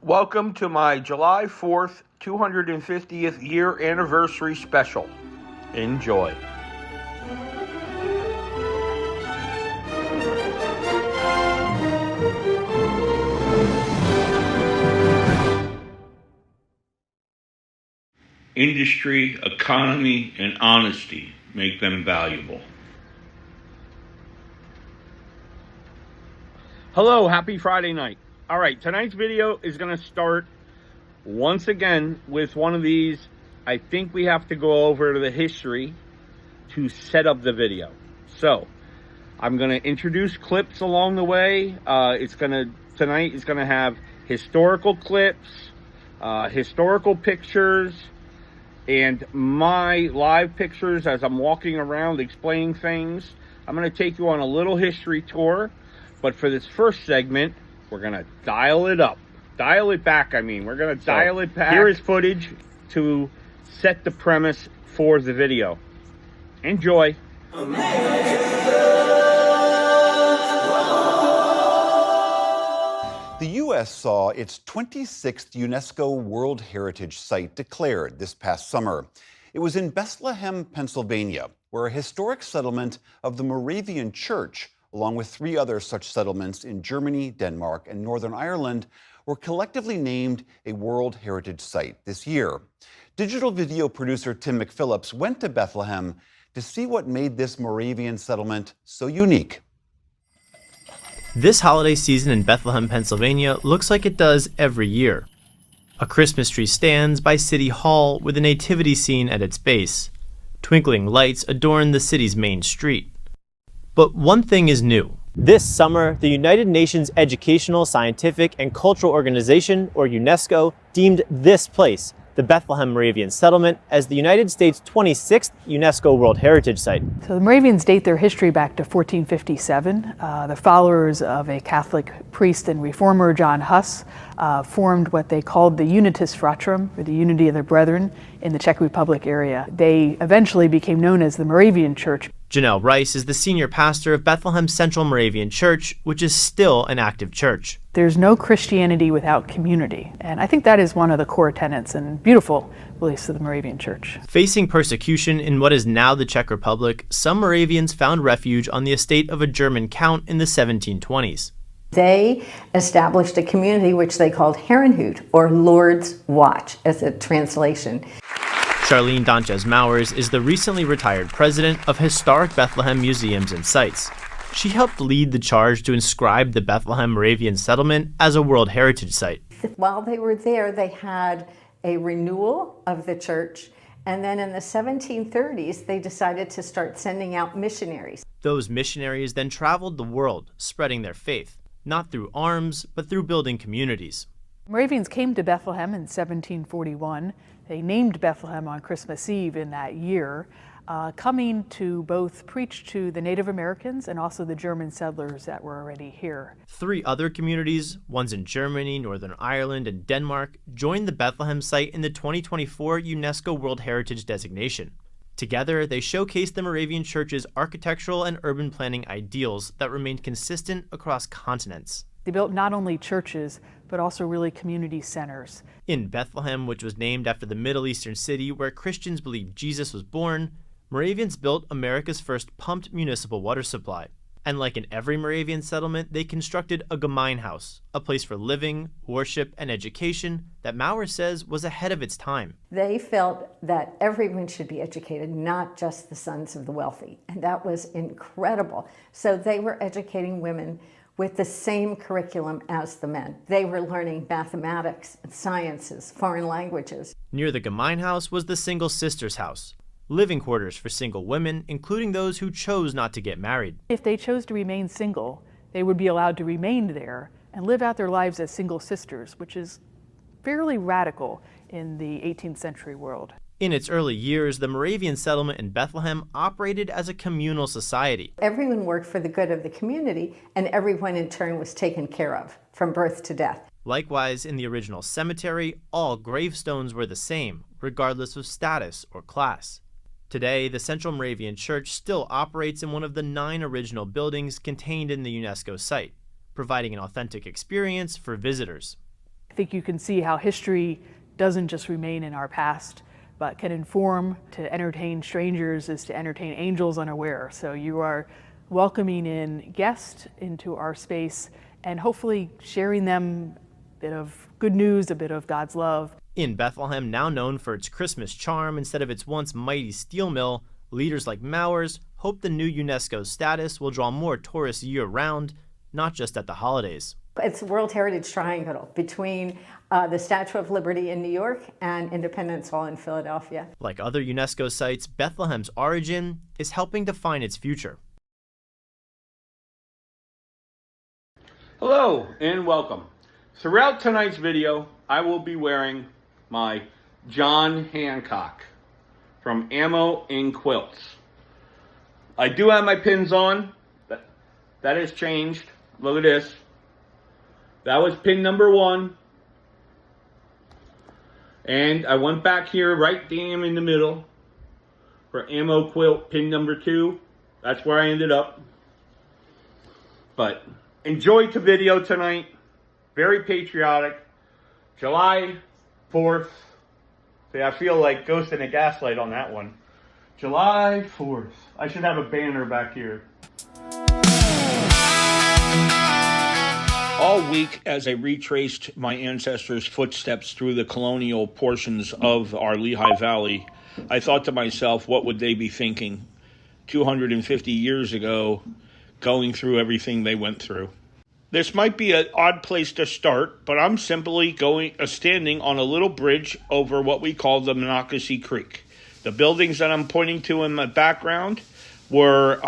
Welcome to my July 4th, 250th year anniversary special. Enjoy. Industry, economy, and honesty make them valuable. Hello, happy Friday night. All right, tonight's video is going to start once again with one of these. I think we have to go over the history to set up the video. So I'm going to introduce clips along the way. Tonight is going to have historical clips, historical pictures, and my live pictures as I'm walking around explaining things. I'm going to take you on a little history tour, but for this first segment, we're going to dial it up. Dial it back, We're going to dial it back. Here is footage to set the premise for the video. Enjoy. The U.S. saw its 26th UNESCO World Heritage Site declared this past summer. It was in Bethlehem, Pennsylvania, where a historic settlement of the Moravian Church, along with 3 other such settlements in Germany, Denmark, and Northern Ireland, were collectively named a World Heritage Site this year. Digital video producer Tim McPhillips went to Bethlehem to see what made this Moravian settlement so unique. This holiday season in Bethlehem, Pennsylvania looks like it does every year. A Christmas tree stands by City Hall with a nativity scene at its base. Twinkling lights adorn the city's main street. But one thing is new. This summer, the United Nations Educational, Scientific, and Cultural Organization, or UNESCO, deemed this place, the Bethlehem Moravian Settlement, as the United States' 26th UNESCO World Heritage Site. So the Moravians date their history back to 1457. The followers of a Catholic priest and reformer, John Huss, formed what they called the Unitas Fratrum, or the Unity of the Brethren, in the Czech Republic area. They eventually became known as the Moravian Church. Janelle Rice is the senior pastor of Bethlehem Central Moravian Church, which is still an active church. There's no Christianity without community, and I think that is one of the core tenets and beautiful beliefs of the Moravian Church. Facing persecution in what is now the Czech Republic, some Moravians found refuge on the estate of a German count in the 1720s. They established a community which they called Herrenhut, or Lord's Watch, as a translation. Charlene Donchez-Mowers is the recently retired president of Historic Bethlehem Museums and Sites. She helped lead the charge to inscribe the Bethlehem Moravian Settlement as a World Heritage Site. While they were there, they had a renewal of the church, and then in the 1730s, they decided to start sending out missionaries. Those missionaries then traveled the world, spreading their faith, not through arms, but through building communities. Moravians came to Bethlehem in 1741. They named Bethlehem on Christmas Eve in that year, coming to both preach to the Native Americans and also the German settlers that were already here. 3 other communities, ones in Germany, Northern Ireland, and Denmark, joined the Bethlehem site in the 2024 UNESCO World Heritage designation. Together, they showcase the Moravian Church's architectural and urban planning ideals that remained consistent across continents. They built not only churches, but also really community centers. In Bethlehem, which was named after the Middle Eastern city where Christians believed Jesus was born, Moravians built America's first pumped municipal water supply. And like in every Moravian settlement, they constructed a Gemeinhaus, a place for living, worship, and education that Maurer says was ahead of its time. They felt that everyone should be educated, not just the sons of the wealthy. And that was incredible. So they were educating women with the same curriculum as the men. They were learning mathematics, sciences, foreign languages. Near the Gemeinhaus was the Single Sisters House, living quarters for single women, including those who chose not to get married. If they chose to remain single, they would be allowed to remain there and live out their lives as single sisters, which is fairly radical in the 18th century world. In its early years, the Moravian settlement in Bethlehem operated as a communal society. Everyone worked for the good of the community, and everyone in turn was taken care of, from birth to death. Likewise, in the original cemetery, all gravestones were the same, regardless of status or class. Today, the Central Moravian Church still operates in one of the 9 original buildings contained in the UNESCO site, providing an authentic experience for visitors. I think you can see how history doesn't just remain in our past, but can inform. To entertain strangers is to entertain angels unaware. So you are welcoming in guests into our space and hopefully sharing them a bit of good news, a bit of God's love. In Bethlehem, now known for its Christmas charm instead of its once mighty steel mill, leaders like Mowers hope the new UNESCO status will draw more tourists year-round, not just at the holidays. It's a World Heritage Triangle between the Statue of Liberty in New York and Independence Hall in Philadelphia. Like other UNESCO sites, Bethlehem's origin is helping define its future. Hello and welcome. Throughout tonight's video, I will be wearing my John Hancock from Ammo and Quilts. I do have my pins on. That has changed. Look at this. That was pin number 1. And I went back here right damn in the middle for Ammo Quilt pin number 2. That's where I ended up. But enjoyed the video tonight. Very patriotic. July 4th. See, I feel like Ghost in a Gaslight on that one. July 4th. I should have a banner back here. All week, as I retraced my ancestors' footsteps through the colonial portions of our Lehigh Valley, I thought to myself, what would they be thinking 250 years ago, going through everything they went through? This might be an odd place to start, but I'm simply standing on a little bridge over what we call the Monocacy Creek. The buildings that I'm pointing to in my background were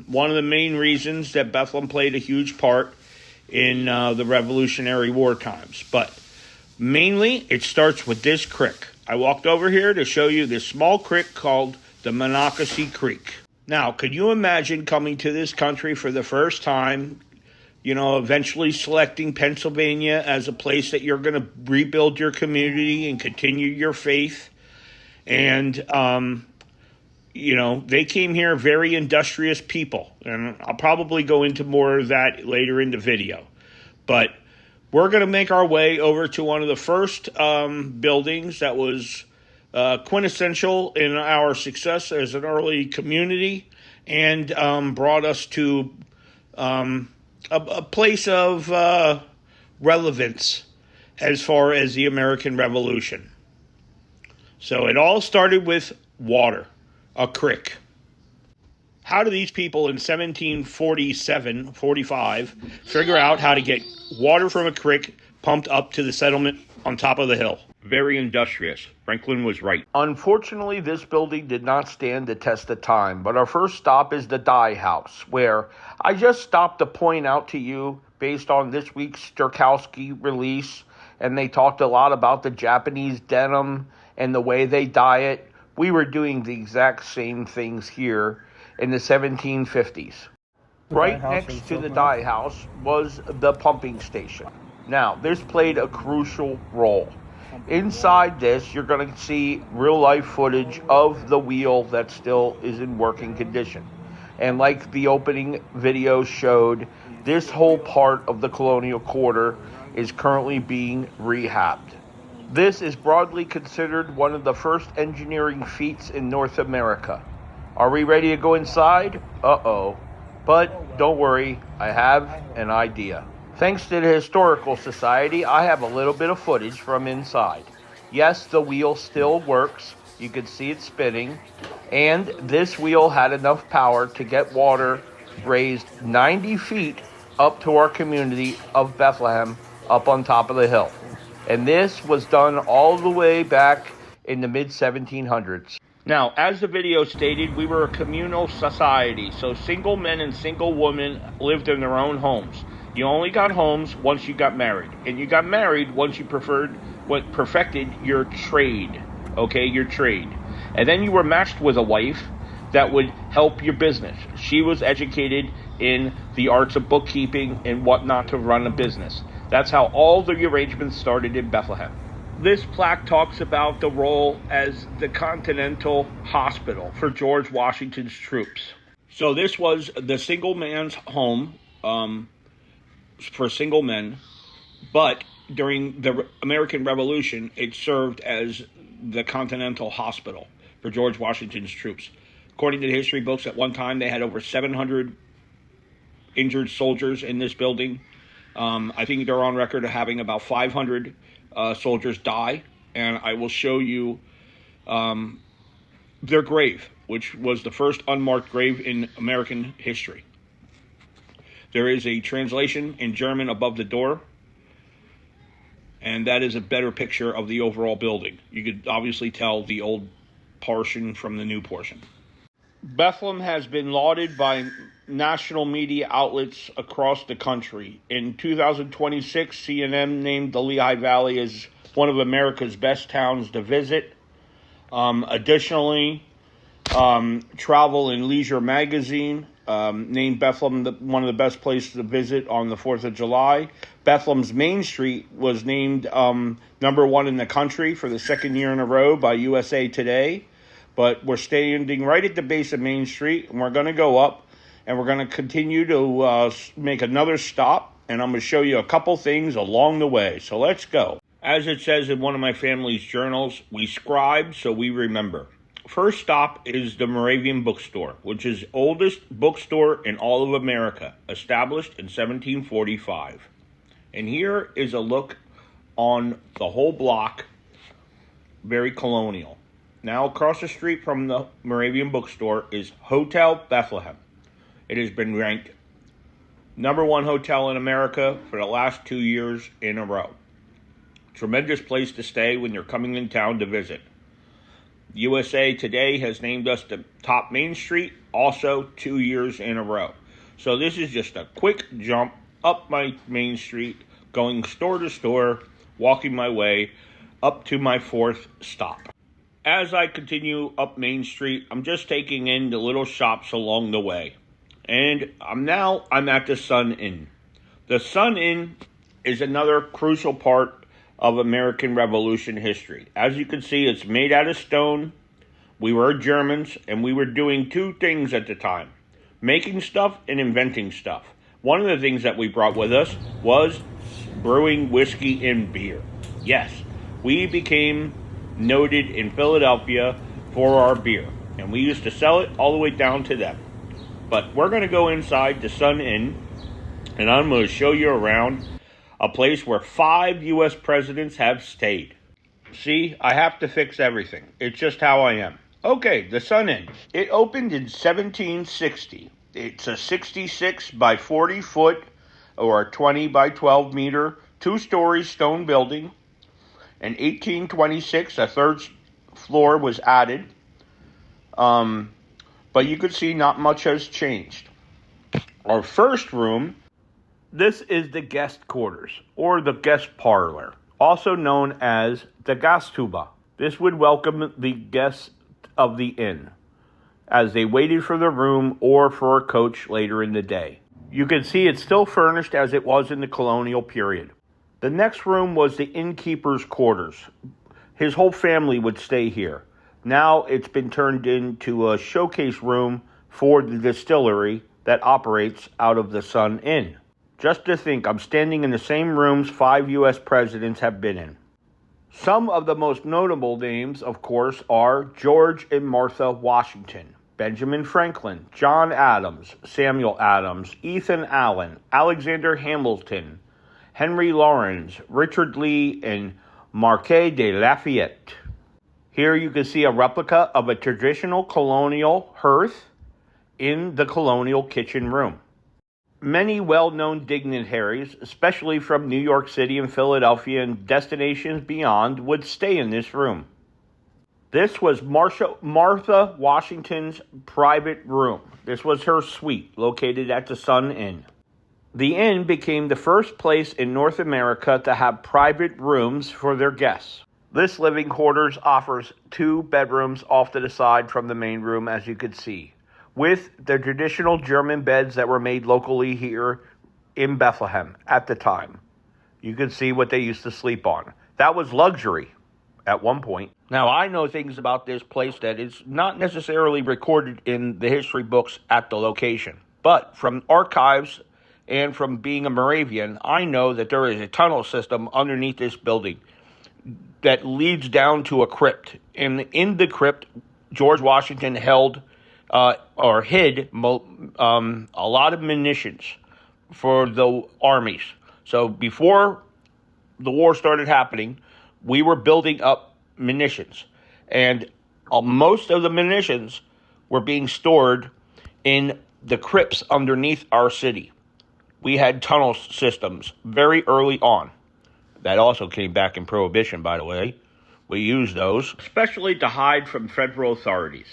one of the main reasons that Bethlehem played a huge part in the Revolutionary War times. But mainly, it starts with this creek. I walked over here to show you this small creek called the Monocacy Creek. Now, could you imagine coming to this country for the first time, eventually selecting Pennsylvania as a place that you're going to rebuild your community and continue your faith? And, they came here very industrious people. And I'll probably go into more of that later in the video. But we're going to make our way over to one of the first buildings that was quintessential in our success as an early community and brought us to a place of relevance as far as the American Revolution. So it all started with water, a creek. How do these people in 1745 figure out how to get water from a creek pumped up to the settlement on top of the hill? Very industrious. Franklin was right. Unfortunately, this building did not stand the test of time, but our first stop is the Dye House, where I just stopped to point out to you, based on this week's Sturkowski release, and they talked a lot about the Japanese denim and the way they dye it. We were doing the exact same things here in the 1750s. Right next to the Dye House was the pumping station. Now, this played a crucial role. Inside this, you're going to see real-life footage of the wheel that still is in working condition. And like the opening video showed, this whole part of the Colonial Quarter is currently being rehabbed. This is broadly considered one of the first engineering feats in North America. Are we ready to go inside? Uh-oh. But don't worry, I have an idea. Thanks to the Historical Society, I have a little bit of footage from inside. Yes, the wheel still works. You can see it spinning. And this wheel had enough power to get water raised 90 feet up to our community of Bethlehem up on top of the hill. And this was done all the way back in the mid-1700s. Now, as the video stated, we were a communal society, so single men and single women lived in their own homes. You only got homes once you got married, and you got married once you perfected your trade, okay, your trade. And then you were matched with a wife that would help your business. She was educated in the arts of bookkeeping and whatnot to run a business. That's how all the arrangements started in Bethlehem. This plaque talks about the role as the Continental Hospital for George Washington's troops. So this was the single man's home for single men, but during the American Revolution, it served as the Continental Hospital for George Washington's troops. According to the history books, at one time they had over 700 injured soldiers in this building. I think they're on record of having about 500 soldiers die, and I will show you their grave, which was the first unmarked grave in American history. There is a translation in German above the door, and that is a better picture of the overall building. You could obviously tell the old portion from the new portion. Bethlehem has been lauded by national media outlets across the country. In 2026, CNN named the Lehigh Valley as one of America's best towns to visit. Additionally, Travel and Leisure magazine named Bethlehem one of the best places to visit on the 4th of July. Bethlehem's Main Street was named number one in the country for the second year in a row by USA Today. But we're standing right at the base of Main Street, and we're going to go up, and we're going to continue to make another stop, and I'm going to show you a couple things along the way. So let's go. As it says in one of my family's journals, we scribe so we remember. First stop is the Moravian bookstore, which is the oldest bookstore in all of America, established in 1745. And here is a look on the whole block, very colonial. Now, across the street from the Moravian bookstore is Hotel Bethlehem. It has been ranked number one hotel in America for the last 2 years in a row. Tremendous place to stay when you're coming in town to visit. USA Today has named us the top Main Street, also 2 years in a row. So this is just a quick jump up my Main Street, going store to store, walking my way up to my fourth stop. As I continue up Main Street, I'm just taking in the little shops along the way. And I'm at the Sun Inn. The Sun Inn is another crucial part of American Revolution history. As you can see, it's made out of stone. We were Germans, and we were doing two things at the time: making stuff and inventing stuff. One of the things that we brought with us was brewing whiskey and beer. Yes, we became noted in Philadelphia for our beer, and we used to sell it all the way down to them. But we're going to go inside the Sun Inn, and I'm going to show you around a place where 5 U.S. presidents have stayed. See, I have to fix everything. It's just how I am. Okay, the Sun Inn. It opened in 1760. It's a 66 by 40 foot or a 20 by 12 meter, 2-story stone building. In 1826, a third floor was added, but you could see not much has changed. Our first room, this is the guest quarters, or the guest parlor, also known as the Gaststube. This would welcome the guests of the inn as they waited for their room or for a coach later in the day. You can see it's still furnished as it was in the colonial period. The next room was the innkeeper's quarters. His whole family would stay here. Now it's been turned into a showcase room for the distillery that operates out of the Sun Inn. Just to think, I'm standing in the same rooms 5 U.S. presidents have been in. Some of the most notable names, of course, are George and Martha Washington, Benjamin Franklin, John Adams, Samuel Adams, Ethan Allen, Alexander Hamilton, Henry Lawrence, Richard Lee, and Marquis de Lafayette. Here you can see a replica of a traditional colonial hearth in the colonial kitchen room. Many well-known dignitaries, especially from New York City and Philadelphia and destinations beyond, would stay in this room. This was Martha Washington's private room. This was her suite, located at the Sun Inn. The inn became the first place in North America to have private rooms for their guests. This living quarters offers 2 bedrooms off to the side from the main room, as you could see, with the traditional German beds that were made locally here in Bethlehem at the time. You could see what they used to sleep on. That was luxury at one point. Now, I know things about this place that is not necessarily recorded in the history books at the location, but from archives and from being a Moravian, I know that there is a tunnel system underneath this building that leads down to a crypt. And in the crypt, George Washington held or hid a lot of munitions for the armies. So before the war started happening, we were building up munitions. And most of the munitions were being stored in the crypts underneath our city. We had tunnel systems very early on. That also came back in Prohibition, by the way. We used those, especially to hide from federal authorities.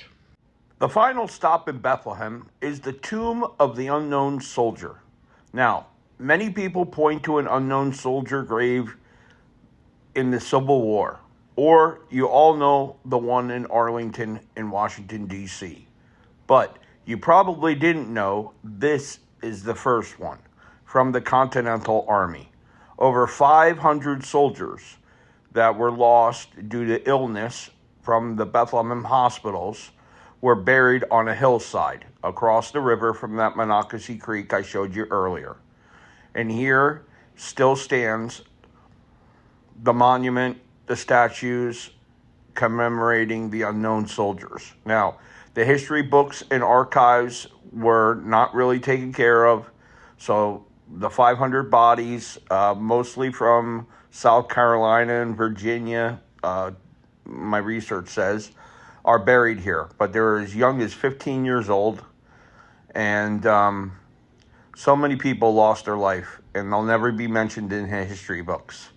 The final stop in Bethlehem is the tomb of the unknown soldier. Now, many people point to an unknown soldier grave in the Civil War, or you all know the one in Arlington in Washington, D.C. But you probably didn't know this is the first one from the Continental Army. Over 500 soldiers that were lost due to illness from the Bethlehem hospitals were buried on a hillside across the river from that Monocacy Creek I showed you earlier. And here still stands the monument, the statues commemorating the unknown soldiers. Now, the history books and archives were not really taken care of, so the 500 bodies, mostly from South Carolina and Virginia, my research says, are buried here. But they're as young as 15 years old, and so many people lost their life, and they'll never be mentioned in history books.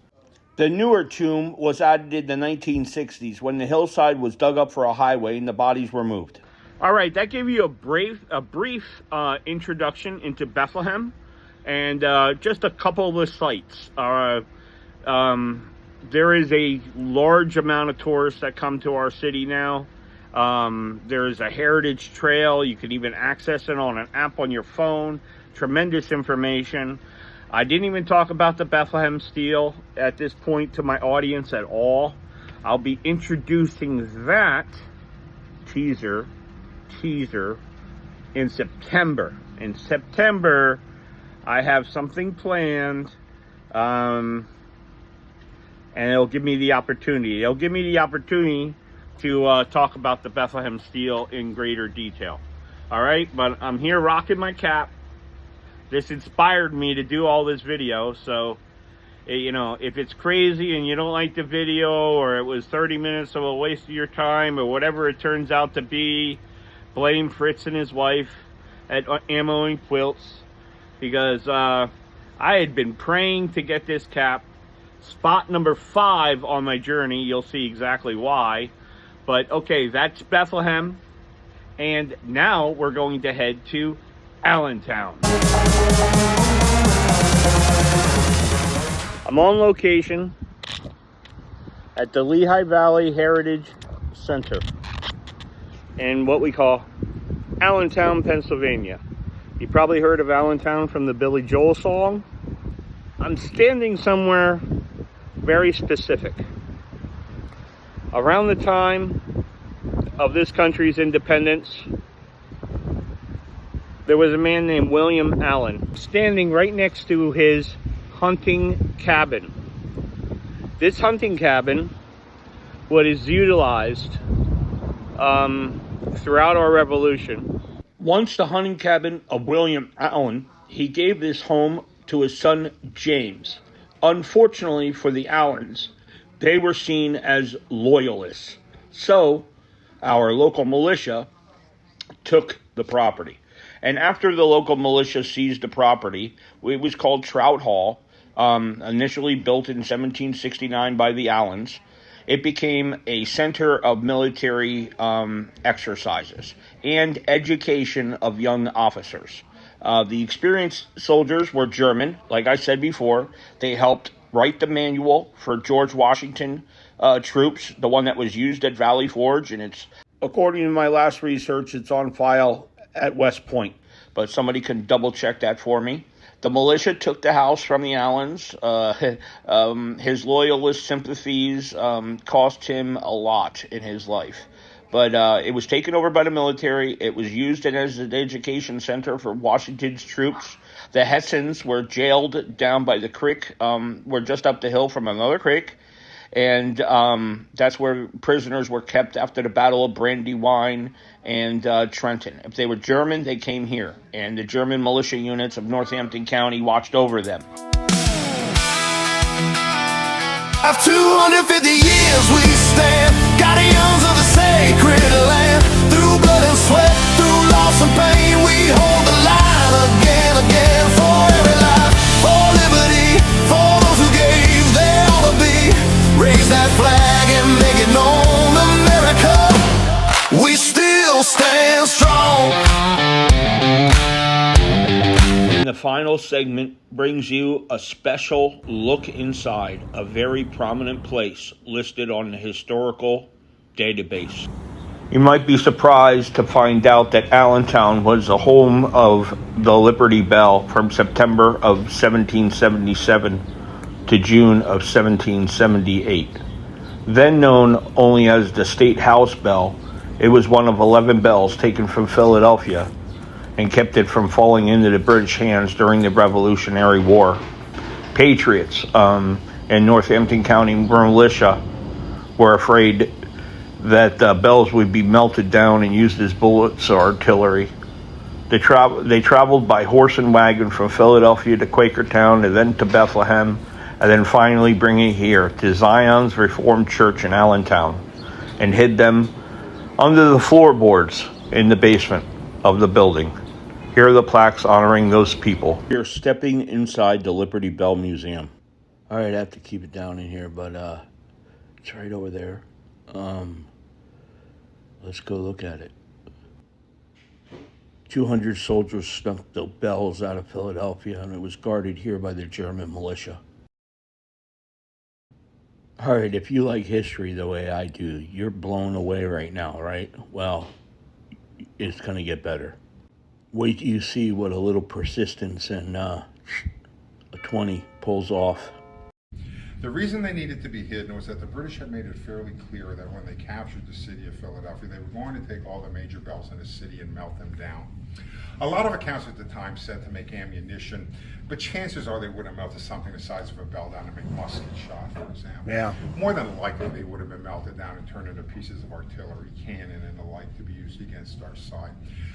The newer tomb was added in the 1960s when the hillside was dug up for a highway and the bodies were moved. All right, that gave you a brief introduction into Bethlehem and just a couple of the sites. There is a large amount of tourists that come to our city now. There is a heritage trail. You can even access it on an app on your phone. Tremendous information. I didn't even talk about the Bethlehem steel at this point to my audience at all. I'll be introducing that teaser in September. In September, I have something planned, and it'll give me the opportunity. It'll give me the opportunity to talk about the Bethlehem steel in greater detail. All right, but I'm here rocking my cap. This inspired me to do all this video, so, you know, if it's crazy and you don't like the video, or it was 30 minutes of a waste of your time, or whatever it turns out to be, blame Fritz and his wife at Ammo and Quilts, because I had been praying to get this cap. Spot number 5 on my journey. You'll see exactly why. But okay, that's Bethlehem, and now we're going to head to Allentown. I'm on location at the Lehigh Valley Heritage Center in what we call Allentown, Pennsylvania. You probably heard of Allentown from the Billy Joel song. I'm standing somewhere very specific. Around the time of this country's independence, there was a man named William Allen standing right next to his hunting cabin. This hunting cabin was utilized throughout our revolution. Once the hunting cabin of William Allen, he gave this home to his son James. Unfortunately for the Allens, they were seen as loyalists. So our local militia took the property. And after the local militia seized the property, it was called Trout Hall, initially built in 1769 by the Allens. It became a center of military exercises and education of young officers. The experienced soldiers were German, like I said before. They helped write the manual for George Washington troops, the one that was used at Valley Forge, and it's, according to my last research, it's on file at West Point, but somebody can double check that for me. The militia took the house from the Allens. His loyalist sympathies cost him a lot in his life. But it was taken over by the military. It was used as an education center for Washington's troops The Hessians were jailed down by the creek. We're just up the hill from another creek. And that's where prisoners were kept after the Battle of Brandywine and Trenton. If they were German, they came here. And the German militia units of Northampton County watched over them. After 250 years we stand, guardians of the sacred land. Through blood and sweat, through loss and pain, we hold the line again, again. For every life, for liberty, for those who gave their all to be. Raise that flag and make it known, America, we still stand strong. And the final segment brings you a special look inside a very prominent place listed on the historical database. You might be surprised to find out that Allentown was the home of the Liberty Bell from September of 1777 to June of 1778. Then known only as the State House Bell, it was one of 11 bells taken from Philadelphia and kept it from falling into the British hands during the Revolutionary War. Patriots in Northampton County militia were afraid that bells would be melted down and used as bullets or artillery. They traveled by horse and wagon from Philadelphia to Quakertown and then to Bethlehem, and then finally bringing it here to Zion's Reformed Church in Allentown and hid them under the floorboards in the basement of the building. Here are the plaques honoring those people. You're stepping inside the Liberty Bell Museum. All right, I have to keep it down in here, but it's right over there. Let's go look at it. 200 soldiers snuck the bells out of Philadelphia, and it was guarded here by the German militia. All right, if you like history the way I do, you're blown away right now, right? Well, it's going to get better. Wait till you see what a little persistence and a 20 pulls off. The reason they needed to be hidden was that the British had made it fairly clear that when they captured the city of Philadelphia, they were going to take all the major bells in the city and melt them down. A lot of accounts at the time said to make ammunition, but chances are they would have melted something the size of a bell down to make musket shot, for example. Yeah. More than likely, they would have been melted down and turned into pieces of artillery, cannon, and the like to be used against our side.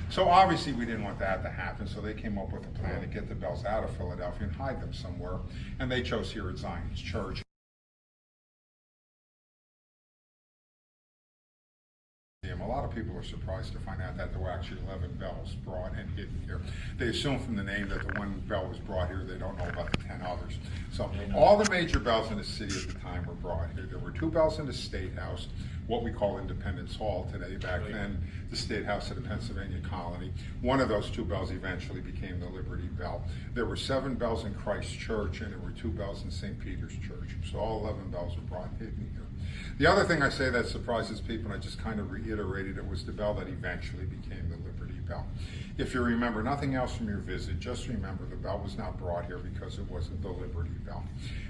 So obviously we didn't want that to happen, so they came up with a plan to get the bells out of Philadelphia and hide them somewhere, and they chose here at Zion's Church. A lot of people are surprised to find out that there were actually 11 bells brought and hidden here. They assume from the name that the one bell was brought here, they don't know about the 10 others. So all the major bells in the city at the time were brought here. There were 2 bells in the State House, what we call Independence Hall today. Back then, the State House of the Pennsylvania Colony. One of those 2 bells eventually became the Liberty Bell. There were 7 bells in Christ Church, and there were 2 bells in St. Peter's Church. So all 11 bells were brought hidden here. The other thing I say that surprises people, and I just kind of reiterated it, was the bell that eventually became the Liberty Bell. If you remember nothing else from your visit, just remember the bell was not brought here because it wasn't the Liberty Bell.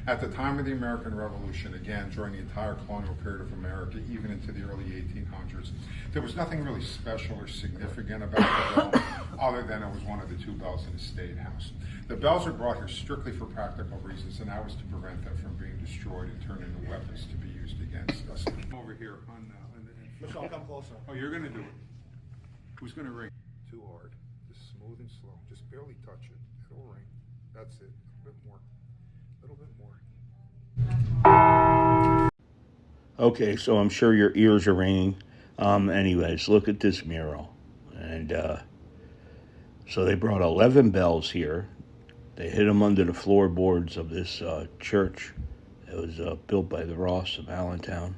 At the time of the American Revolution, again, during the entire colonial period of America, even into the early 1800s, there was nothing really special or significant about the bell other than it was one of the 2 bells in the State House. The bells are brought here strictly for practical reasons, and that was to prevent them from being destroyed and turned into weapons to be used against us. Over here on Michelle, come closer. Oh, you're going to do it. Who's going to ring? Too hard. Just smooth and slow. Just barely touch it. It'll ring. That's it. A bit more. A little bit more. Okay, so I'm sure your ears are ringing. Anyways, look at this mural. And so they brought 11 bells here. They hid them under the floorboards of this church. It was built by the Ross of Allentown.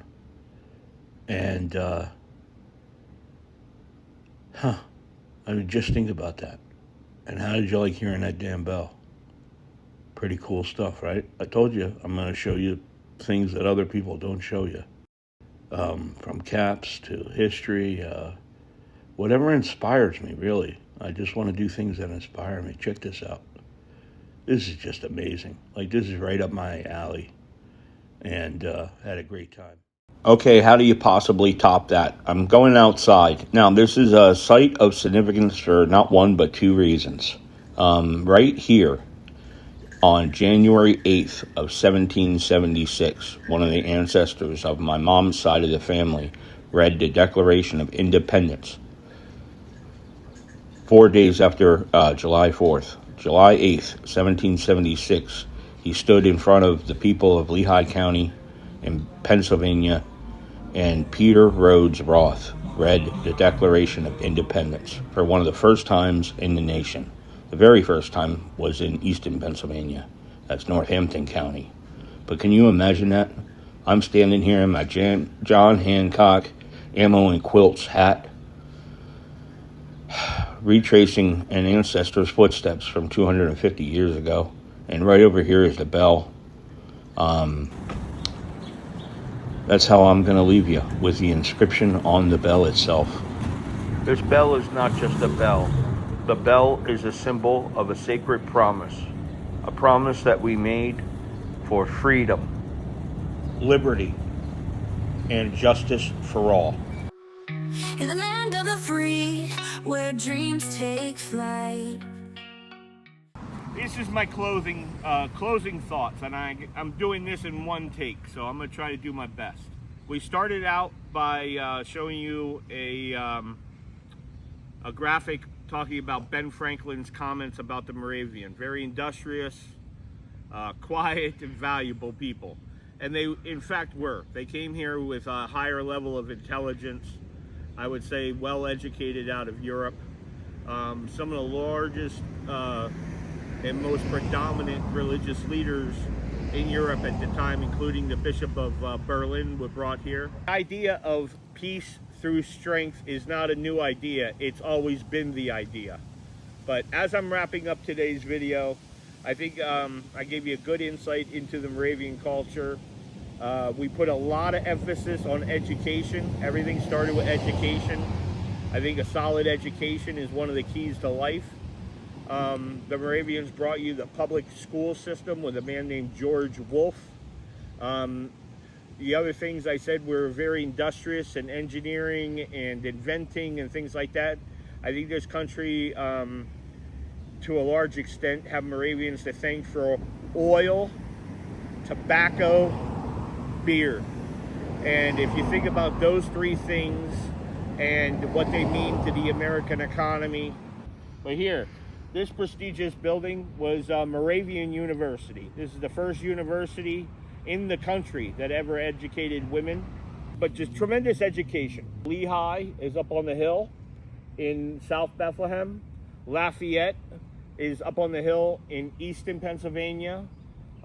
And, I mean, just think about that. And how did you like hearing that damn bell? Pretty cool stuff, right? I told you I'm going to show you things that other people don't show you. From caps to history, whatever inspires me, really. I just want to do things that inspire me. Check this out. This is just amazing. Like, this is right up my alley. And had a great time. Okay, how do you possibly top that? I'm going outside. Now, this is a site of significance for not one but 2 reasons. right here on January 8th of 1776, one of the ancestors of my mom's side of the family read the Declaration of Independence 4 days after July 4th. July 8th, 1776, he stood in front of the people of Lehigh County in Pennsylvania, and Peter Rhodes Roth read the Declaration of Independence for one of the first times in the nation. The very first time was in Easton, Pennsylvania. That's Northampton County. But can you imagine that? I'm standing here in my John Hancock ammo and quilts hat, retracing an ancestor's footsteps from 250 years ago. And right over here is the bell. That's how I'm going to leave you, with the inscription on the bell itself. This bell is not just a bell. The bell is a symbol of a sacred promise. A promise that we made for freedom, liberty, and justice for all. In the land of the free, where dreams take flight. This is my closing thoughts, and I'm doing this in one take, so I'm going to try to do my best. We started out by showing you a graphic talking about Ben Franklin's comments about the Moravian. Very industrious, quiet, and valuable people. And they, in fact, were. They came here with a higher level of intelligence, I would say well-educated out of Europe. Some of the largest and most predominant religious leaders in Europe at the time, including the Bishop of Berlin, were brought here. The idea of peace through strength is not a new idea. It's always been the idea. But as I'm wrapping up today's video, I think I gave you a good insight into the Moravian culture. We put a lot of emphasis on education. Everything started with education. I think a solid education is one of the keys to life. The Moravians brought you the public school system with a man named George Wolfe. The other things I said were very industrious and engineering and inventing and things like that. I think this country, to a large extent, have Moravians to thank for oil, tobacco, beer. And if you think about those three things and what they mean to the American economy. But here, this prestigious building was Moravian University. This is the first university in the country that ever educated women, but just tremendous education. Lehigh is up on the hill in South Bethlehem. Lafayette is up on the hill in Easton, Pennsylvania.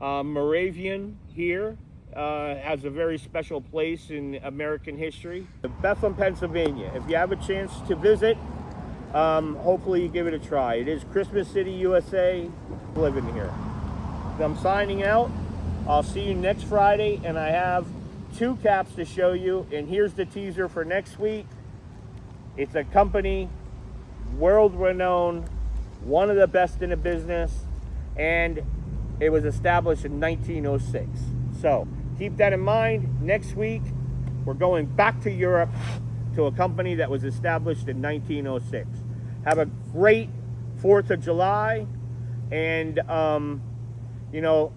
Moravian here has a very special place in American history. Bethlehem, Pennsylvania. If you have a chance to visit, hopefully you give it a try. It is Christmas City, USA, living here. I'm signing out. I'll see you next Friday, and I have 2 caps to show you, and here's the teaser for next week. It's a company, world-renowned, one of the best in the business, and it was established in 1906. So keep that in mind. Next week, we're going back to Europe to a company that was established in 1906. Have a great 4th of July, and you know,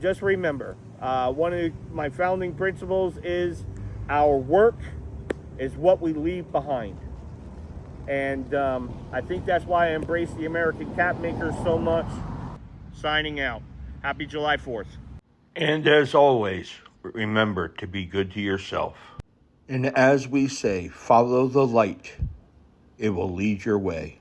just remember, one of my founding principles is our work is what we leave behind. And I think that's why I embrace the American cap makers so much. Signing out. Happy July 4th. And as always, remember to be good to yourself. And as we say, follow the light. It will lead your way.